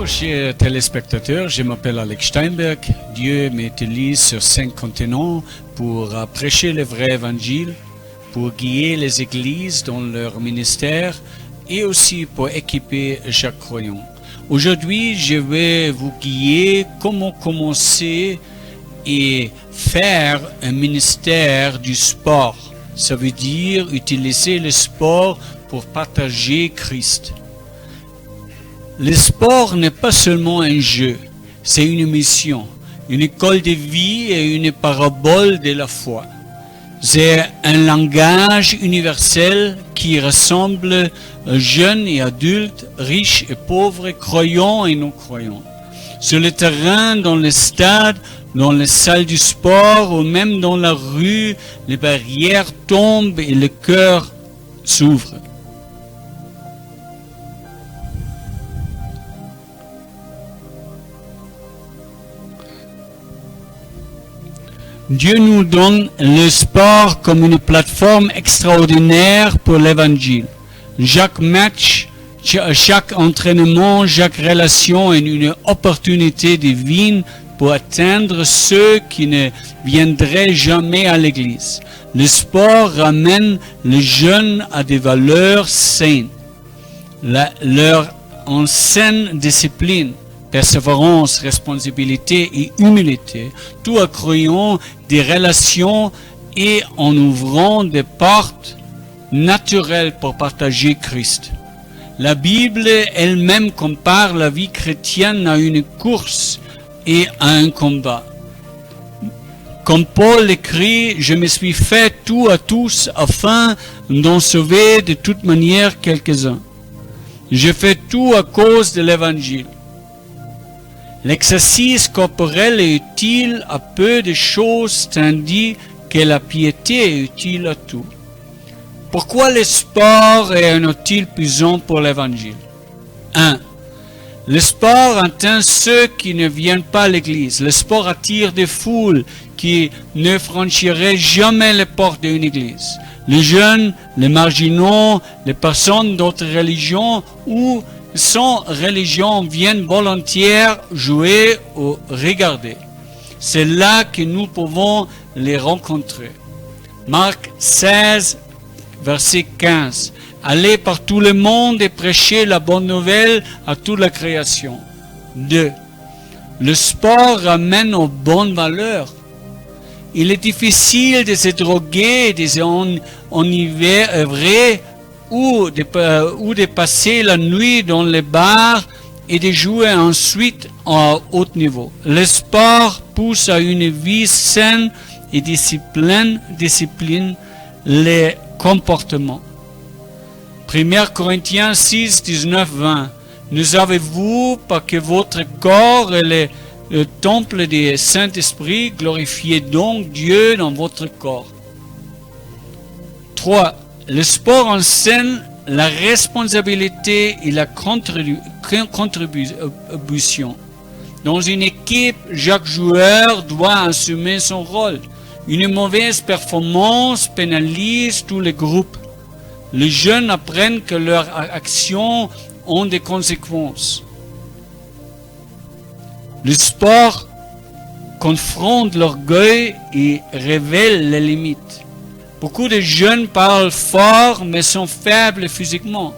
Bonjour, chers téléspectateurs, je m'appelle Alex Steinberg. Dieu m'utilise sur 5 continents pour prêcher le vrai évangile, pour guider les églises dans leur ministère et aussi pour équiper chaque croyant. Aujourd'hui, je vais vous guider comment commencer et faire un ministère du sport. Ça veut dire utiliser le sport pour partager Christ. Le sport n'est pas seulement un jeu, c'est une mission, une école de vie et une parabole de la foi. C'est un langage universel qui rassemble jeunes et adultes, riches et pauvres, croyants et non-croyants. Sur le terrain, dans les stades, dans les salles du sport ou même dans la rue, les barrières tombent et le cœur s'ouvre. Dieu nous donne le sport comme une plateforme extraordinaire pour l'évangile. Chaque match, chaque entraînement, chaque relation est une opportunité divine pour atteindre ceux qui ne viendraient jamais à l'église. Le sport ramène les jeunes à des valeurs saines. Leur enseigne discipline, persévérance, responsabilité et humilité, tout en créant des relations et en ouvrant des portes naturelles pour partager Christ. La Bible elle-même compare la vie chrétienne à une course et à un combat. Comme Paul écrit, je me suis fait tout à tous afin d'en sauver de toute manière quelques-uns. Je fais tout à cause de l'évangile. L'exercice corporel est utile à peu de choses, tandis que la piété est utile à tout. Pourquoi le sport est un outil puissant pour l'évangile? 1. Le sport atteint ceux qui ne viennent pas à l'église. Le sport attire des foules qui ne franchiraient jamais les portes d'une église. Les jeunes, les marginaux, les personnes d'autres religions ou sans religion viennent volontiers jouer ou regarder. C'est là que nous pouvons les rencontrer. Marc 16, verset 15. Allez par tout le monde et prêchez la bonne nouvelle à toute la création. 2. Le sport ramène aux bonnes valeurs. Il est difficile de se droguer, de s'enivrer ou de passer la nuit dans les bars et de jouer ensuite à haut niveau. Le sport pousse à une vie saine et discipline les comportements. 1 Corinthiens 6, 19, 20. Ne savez-vous pas que votre corps est le temple du Saint-Esprit? Glorifiez donc Dieu dans votre corps. 3. Le sport enseigne la responsabilité et la contribution. Dans une équipe, chaque joueur doit assumer son rôle. Une mauvaise performance pénalise tout le groupe. Les jeunes apprennent que leurs actions ont des conséquences. Le sport confronte l'orgueil et révèle les limites. Beaucoup de jeunes parlent fort mais sont faibles physiquement.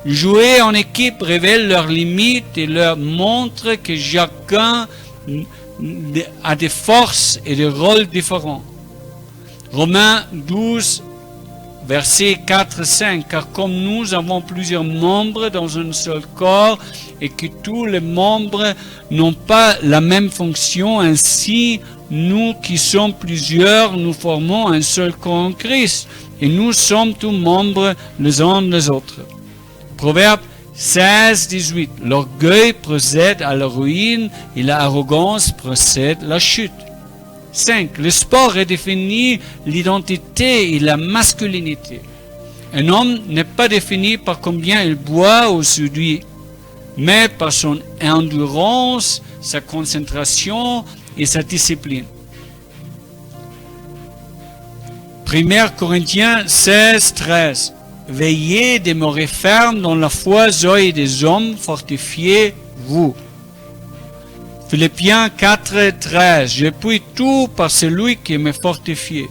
Jouer en équipe révèle leurs limites et leur montre que chacun a des forces et des rôles différents. Romains 12, versets 4 et 5. Car comme nous avons plusieurs membres dans un seul corps et que tous les membres n'ont pas la même fonction, ainsi nous qui sommes plusieurs, nous formons un seul corps en Christ et nous sommes tous membres les uns des autres. Proverbe 16, 18. L'orgueil procède à la ruine et l'arrogance procède à la chute. 5. Le sport redéfinit l'identité et la masculinité. Un homme n'est pas défini par combien il boit ou séduit, mais par son endurance, sa concentration et sa discipline. 1 Corinthiens 16, 13. Veillez, demeurez ferme dans la foi, soyez des hommes, fortifiez-vous. Philippiens 4:13. Je puis tout par celui qui me fortifie.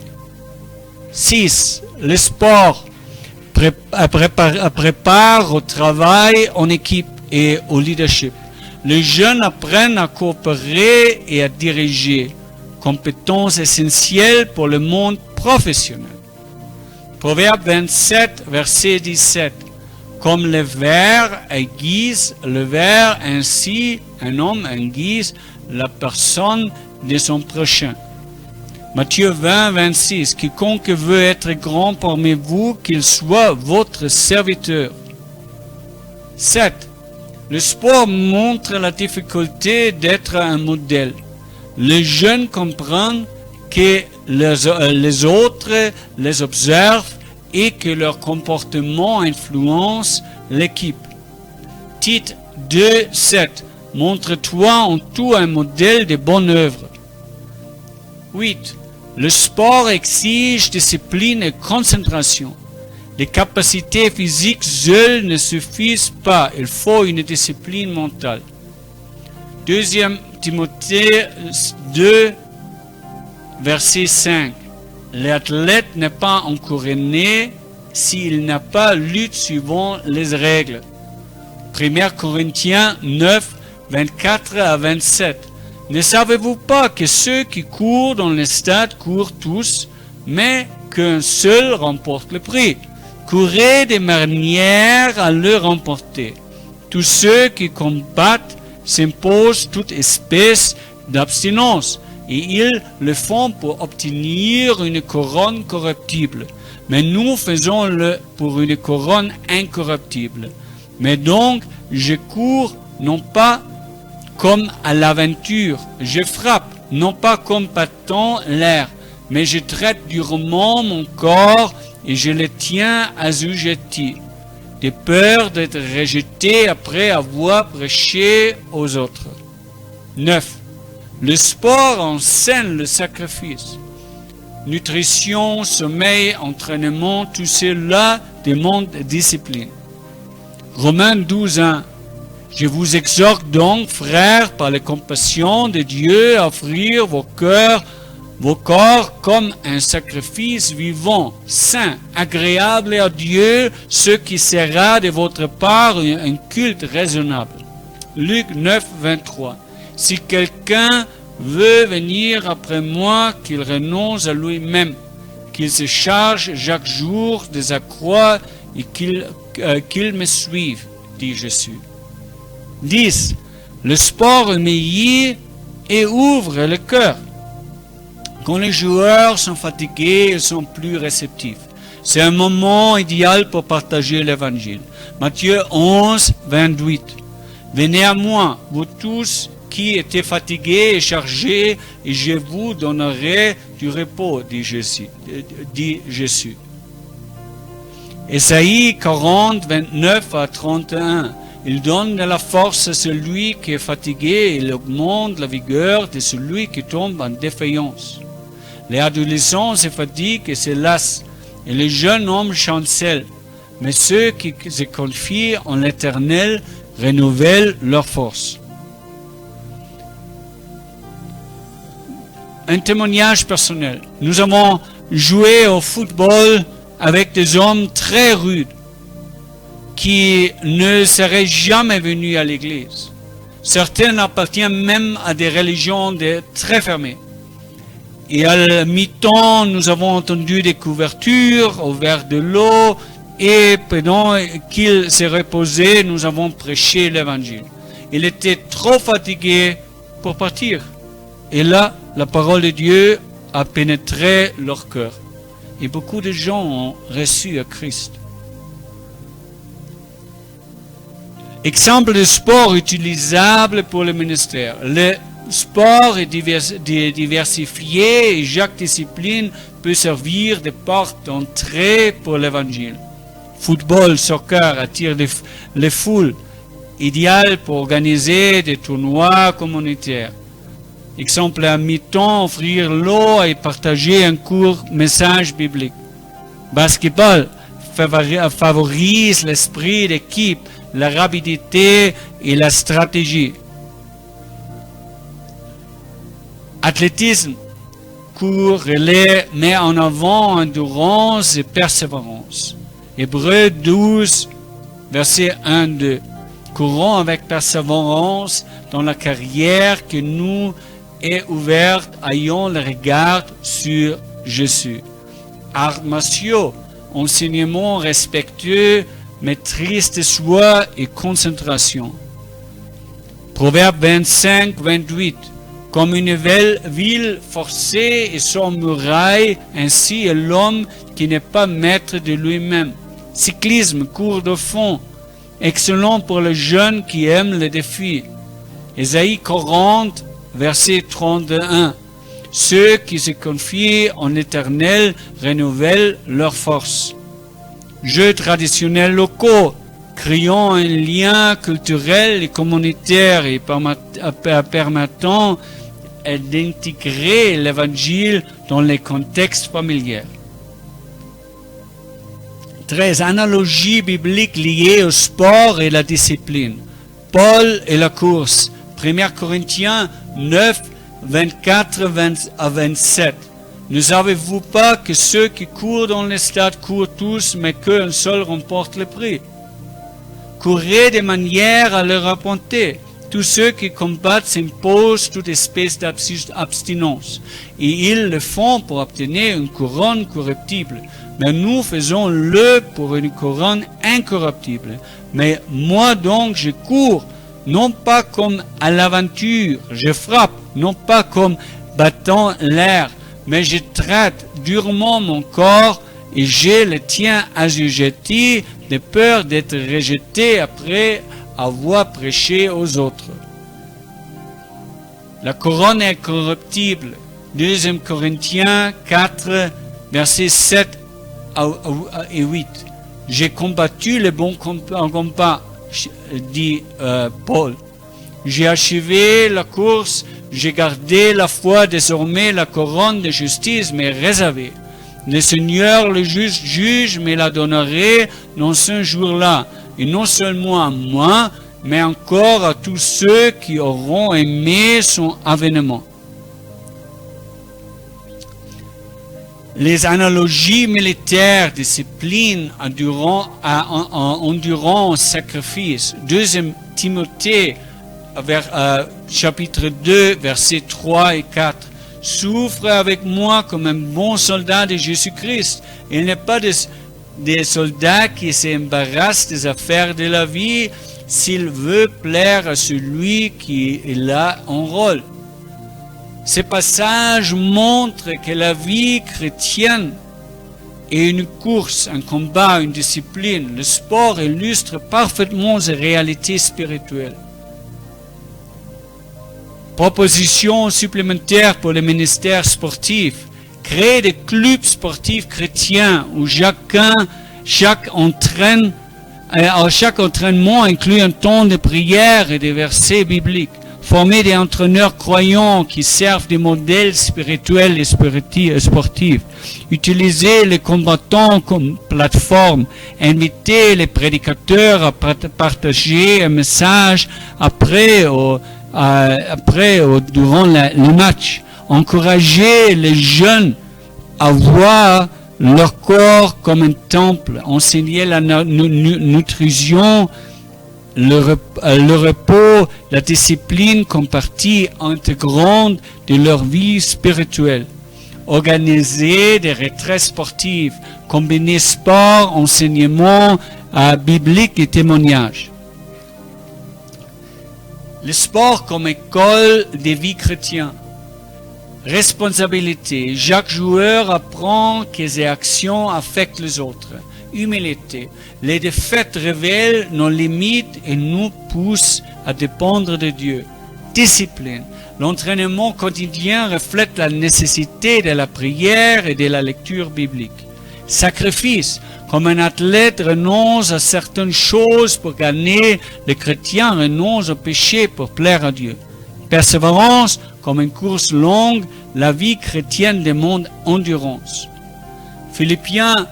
6. Le sport prépare au travail en équipe et au leadership. Les jeunes apprennent à coopérer et à diriger, compétences essentielles pour le monde professionnel. Proverbe 27, verset 17. Comme le ver aiguise le ver, ainsi un homme aiguise la personne de son prochain. Matthieu 20, 26. Quiconque veut être grand parmi vous, qu'il soit votre serviteur. 7. Le sport montre la difficulté d'être un modèle. Les jeunes comprennent que les autres les observent et que leur comportement influence l'équipe. Tite 2, 7. Montre-toi en tout un modèle de bonne œuvre. 8. Le sport exige discipline et concentration. Les capacités physiques seules ne suffisent pas. Il faut une discipline mentale. 2 Timothée 2, verset 5. L'athlète n'est pas encore né s'il n'a pas lutté suivant les règles. 1 Corinthiens 9, 24 à 27. Ne savez-vous pas que ceux qui courent dans les stades courent tous, mais qu'un seul remporte le prix? Courez de manière à le remporter. Tous ceux qui combattent s'imposent toute espèce d'abstinence, et ils le font pour obtenir une couronne corruptible. Mais nous faisons-le pour une couronne incorruptible. Mais donc, je cours non pas comme à l'aventure, je frappe non pas comme battant l'air, mais je traite durement mon corps et je le tiens assujetti, de peur d'être rejeté après avoir prêché aux autres. 9. Le sport enseigne le sacrifice. Nutrition, sommeil, entraînement, tout cela demande discipline. Romains 12, 1. Je vous exhorte donc, frères, par la compassion de Dieu, à offrir vos corps comme un sacrifice vivant, saint, agréable à Dieu, ce qui sera de votre part un culte raisonnable. Luc 9, 23. Si quelqu'un veut venir après moi, qu'il renonce à lui-même, qu'il se charge chaque jour de sa croix et qu'il me suive, dit Jésus. 10. Le sport humilise et ouvre le cœur. Quand les joueurs sont fatigués, ils sont plus réceptifs. C'est un moment idéal pour partager l'évangile. Matthieu 11, 28. Venez à moi, vous tous qui étaient fatigués et chargés, et je vous donnerai du repos, dit Jésus. Ésaïe 40, 29 à 31. Il donne de la force à celui qui est fatigué et il augmente la vigueur de celui qui tombe en défaillance. Les adolescents se fatiguent et se lassent, et les jeunes hommes chancellent. Mais ceux qui se confient en l'Éternel renouvellent leur force. Un témoignage personnel. Nous avons joué au football avec des hommes très rudes qui ne seraient jamais venus à l'église. Certains appartiennent même à des religions très fermées. Et à la mi-temps, nous avons entendu des couvertures au verre de l'eau, et pendant qu'ils se reposaient, nous avons prêché l'évangile. Ils étaient trop fatigués pour partir. Et là, la parole de Dieu a pénétré leur cœur. Et beaucoup de gens ont reçu à Christ. Exemple de sport utilisable pour le ministère. Le sport est diversifié et chaque discipline peut servir de porte d'entrée pour l'évangile. Football, soccer attire les foules, idéal pour organiser des tournois communautaires. Exemple à mi-temps, offrir l'eau et partager un court message biblique. Basketball favorise l'esprit d'équipe, la rapidité et la stratégie. Athlétisme, cours, relais, met en avant endurance et persévérance. Hébreux 12, verset 1-2. Courons avec persévérance dans la carrière qui nous est ouverte, ayons le regard sur Jésus. Arts martiaux, enseignement respectueux, maîtrise de soi et concentration. Proverbe 25-28. Comme une ville forcée et sans muraille, ainsi est l'homme qui n'est pas maître de lui-même. Cyclisme, cours de fond, excellent pour les jeunes qui aiment le défi. Ésaïe 40, verset 31. Ceux qui se confient en l'Éternel renouvellent leur force. Jeux traditionnels locaux, créant un lien culturel et communautaire et permettant d'intégrer l'Évangile dans les contextes familiers. 13. Analogies bibliques liées au sport et la discipline. Paul et la course. 1 Corinthiens 9, 24 à 27. Ne savez-vous pas que ceux qui courent dans les stades courent tous, mais qu'un seul remporte le prix? Courez de manière à le remporter. Tous ceux qui combattent s'imposent toute espèce d'abstinence, et ils le font pour obtenir une couronne corruptible. Mais nous faisons-le pour une couronne incorruptible. Mais moi donc je cours, non pas comme à l'aventure, je frappe, non pas comme battant l'air, mais je traite durement mon corps et je le tiens assujetti de peur d'être rejeté après avoir prêché aux autres. La couronne est corruptible. 2 Corinthiens 4, versets 7 et 8. J'ai combattu le bon combat, dit Paul. J'ai achevé la course, j'ai gardé la foi, désormais la couronne de justice m'est réservée. Le Seigneur, le juste juge, me la donnerait dans ce jour-là, et non seulement à moi, mais encore à tous ceux qui auront aimé son avènement. Les analogies militaires, discipline, endurance, sacrifice. 2 Timothée, chapitre 2, versets 3 et 4. Souffre avec moi comme un bon soldat de Jésus-Christ. Il n'est pas des soldats qui s'embarrassent des affaires de la vie s'il veut plaire à celui qui est là en rôle. Ces passages montrent que la vie chrétienne est une course, un combat, une discipline. Le sport illustre parfaitement ces réalités spirituelles. Propositions supplémentaires pour les ministères sportifs. Créer des clubs sportifs chrétiens où chaque entraînement inclut un temps de prière et des versets bibliques. Former des entraîneurs croyants qui servent des modèles spirituels et sportifs. Utiliser les combattants comme plateforme. Inviter les prédicateurs à partager un message durant le match. Encourager les jeunes à voir leur corps comme un temple. Enseigner la nutrition, le repos, la discipline comme partie intégrante de leur vie spirituelle. Organiser des retraites sportives, combiner sport, enseignement biblique et témoignage. Le sport comme école de vie chrétienne. Responsabilité. Chaque joueur apprend que ses actions affectent les autres. Humilité. Les défaites révèlent nos limites et nous poussent à dépendre de Dieu. Discipline. L'entraînement quotidien reflète la nécessité de la prière et de la lecture biblique. Sacrifice. Comme un athlète renonce à certaines choses pour gagner, le chrétien renonce au péché pour plaire à Dieu. Persévérance. Comme une course longue, la vie chrétienne demande endurance. Philippiens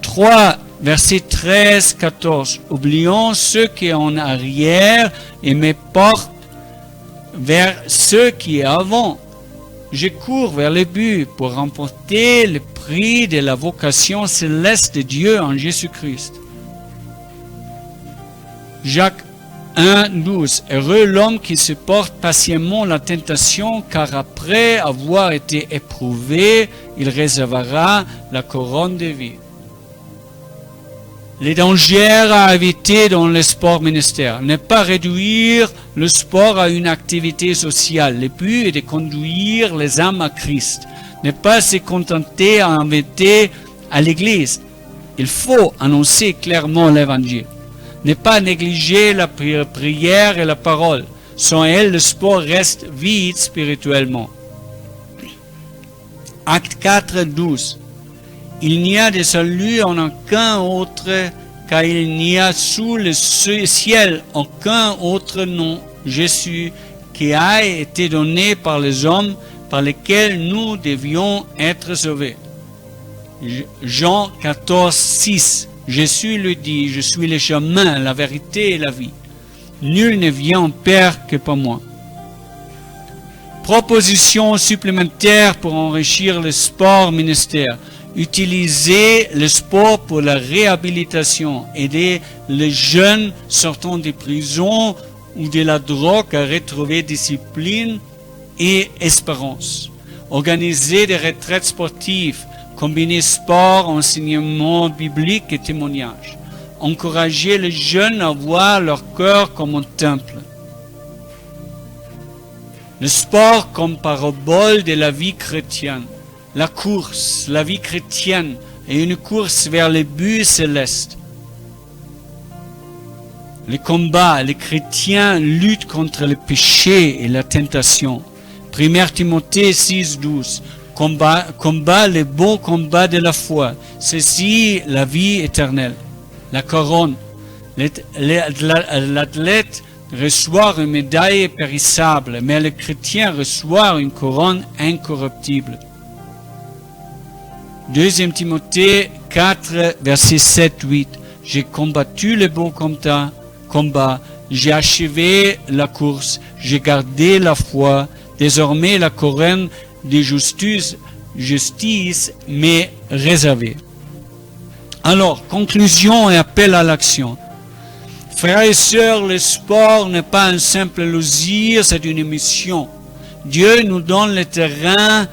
3, versets 13-14. Oublions ceux qui sont en arrière et me portent vers ceux qui sont avant. Je cours vers le but pour remporter le prix de la vocation céleste de Dieu en Jésus-Christ. Jacques 1:12. Heureux l'homme qui supporte patiemment la tentation, car après avoir été éprouvé, il réservera la couronne de vie. Les dangers à éviter dans le sport ministère. Ne pas réduire le sport à une activité sociale. Le but est de conduire les âmes à Christ. Ne pas se contenter à inviter à l'église. Il faut annoncer clairement l'évangile. Ne pas négliger la prière et la parole. Sans elle, le sport reste vide spirituellement. Acte 4:12. Il n'y a de salut en aucun autre, car il n'y a sous le ciel aucun autre nom, Jésus, qui a été donné par les hommes, par lesquels nous devions être sauvés. Jean 14:6. Jésus lui dit, je suis le chemin, la vérité et la vie. Nul ne vient au Père que par moi. Proposition supplémentaire pour enrichir le sport ministère. Utiliser le sport pour la réhabilitation, aider les jeunes sortant des prisons ou de la drogue à retrouver discipline et espérance. Organiser des retraites sportives, combiner sport, enseignement biblique et témoignage. Encourager les jeunes à voir leur cœur comme un temple. Le sport comme parabole de la vie chrétienne. La course, la vie chrétienne est une course vers le but céleste. Le combat, les chrétiens luttent contre le péché et la tentation. 1 Timothée 6:12. Combat le bon combat de la foi. Ceci, la vie éternelle. La couronne. L'athlète reçoit une médaille périssable, mais le chrétien reçoit une couronne incorruptible. 2 Timothée 4, versets 7-8. J'ai combattu le bon combat, j'ai achevé la course, j'ai gardé la foi. Désormais, la couronne de justice m'est réservée. Alors, conclusion et appel à l'action. Frères et sœurs, le sport n'est pas un simple loisir, c'est une mission. Dieu nous donne le terrain,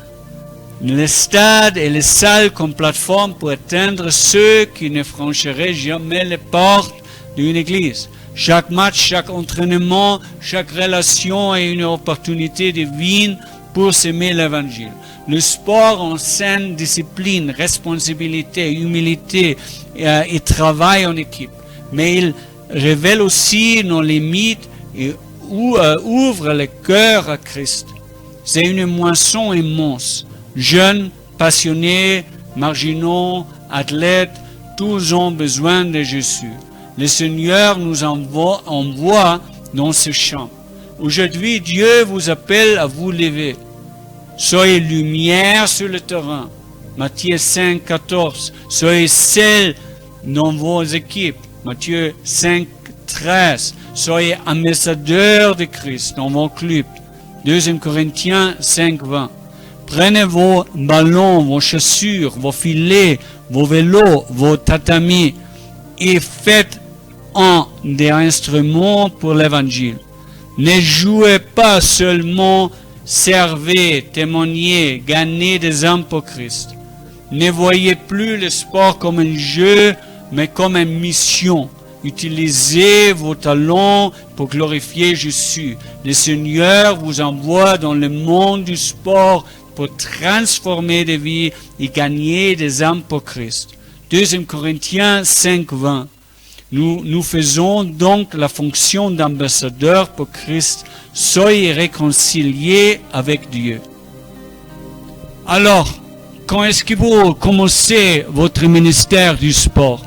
les stades et les salles comme plateforme pour atteindre ceux qui ne franchiraient jamais les portes d'une église. Chaque match, chaque entraînement, chaque relation est une opportunité divine pour s'aimer l'évangile. Le sport enseigne discipline, responsabilité, humilité et travail en équipe. Mais il révèle aussi nos limites et ouvre le cœur à Christ. C'est une moisson immense. Jeunes, passionnés, marginaux, athlètes, tous ont besoin de Jésus. Le Seigneur nous envoie dans ce champ. Aujourd'hui, Dieu vous appelle à vous lever. Soyez lumière sur le terrain. Matthieu 5, 14. Soyez sel dans vos équipes. Matthieu 5, 13. Soyez ambassadeurs de Christ dans vos clubs. 2 Corinthiens 5, 20. Prenez vos ballons, vos chaussures, vos filets, vos vélos, vos tatamis et faites des instruments pour l'évangile. Ne jouez pas seulement, servez, témoignez, gagnez des âmes pour Christ. Ne voyez plus le sport comme un jeu, mais comme une mission. Utilisez vos talents pour glorifier Jésus. Le Seigneur vous envoie dans le monde du sport pour transformer des vies et gagner des âmes pour Christ. 2 Corinthiens 5, 20. Nous faisons donc la fonction d'ambassadeur pour Christ. Soyez réconciliés avec Dieu. Alors, quand est-ce que vous commencez votre ministère du sport?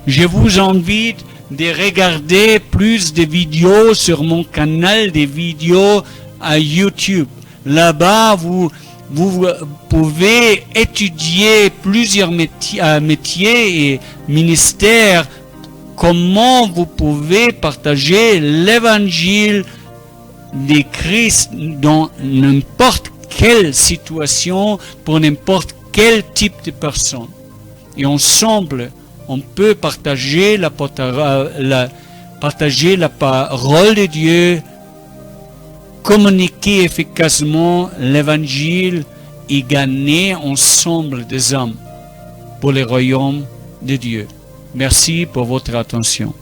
Je vous invite de regarder plus de vidéos sur mon canal de vidéos à YouTube. Là-bas, vous pouvez étudier plusieurs métiers et ministères. Comment vous pouvez partager l'évangile de Christ dans n'importe quelle situation, pour n'importe quel type de personne. Et ensemble, on peut partager la parole de Dieu, communiquer efficacement l'évangile et gagner ensemble des âmes pour le royaume de Dieu. Merci pour votre attention.